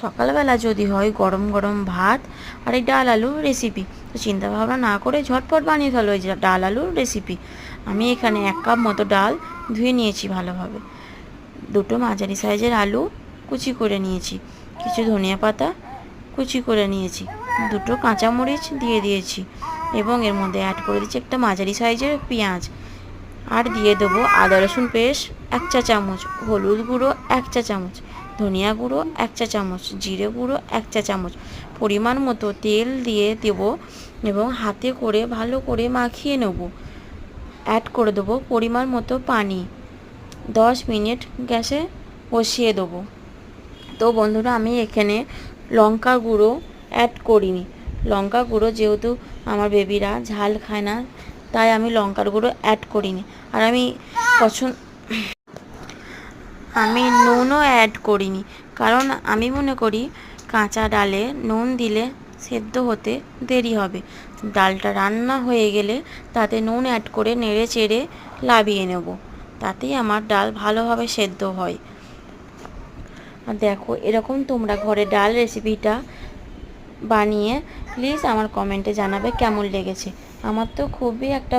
সকালবেলা যদি হয় গরম গরম ভাত আর এই ডাল আলুর রেসিপি, তো চিন্তা ভাবনা না করে ঝটপট বানিয়ে ফেলো এই যে ডাল আলুর রেসিপি। আমি এখানে 1 কাপ মতো ডাল ধুয়ে নিয়েছি ভালোভাবে, দুটো মাঝারি সাইজের আলু কুচি করে নিয়েছি, কিছু ধনিয়া পাতা কুচি করে নিয়েছি, দুটো কাঁচামরিচ দিয়ে দিয়েছি এবং এর মধ্যে অ্যাড করে দিচ্ছি একটা মাঝারি সাইজের পেঁয়াজ। আর দিয়ে দেবো আদা রসুন পেস্ট 1 চা চামচ, হলুদ গুঁড়ো 1 চা চামচ, ধনিয়া গুঁড়ো 1 চা চামচ, জিরে গুঁড়ো 1 চা চামচ, পরিমাণ মতো তেল দিয়ে দেবো এবং হাতে করে ভালো করে মাখিয়ে নেব। অ্যাড করে দেবো পরিমাণ মতো পানি, 10 মিনিট গ্যাসে বসিয়ে দেবো। তো বন্ধুরা আমি এখানে লঙ্কা গুঁড়ো অ্যাড করিনি, লঙ্কা গুঁড়ো যেহেতু আমার বেবিরা ঝাল খায় না তাই আমি লঙ্কার গুঁড়ো অ্যাড করিনি। আর আমি নুনও অ্যাড করিনি, কারণ আমি মনে করি কাঁচা ডালে নুন দিলে সেদ্ধ হতে দেরি হবে। ডালটা রান্না হয়ে গেলে তাতে নুন অ্যাড করে নেড়ে চেড়ে লাবিয়ে নেব, তাতেই আমার ডাল ভালোভাবে সেদ্ধ হয়। আর দেখো এরকম তোমরা ঘরে ডাল রেসিপিটা বানিয়ে প্লিজ আমার কমেন্টে জানাবে কেমন লেগেছে। আমার তো খুবই একটা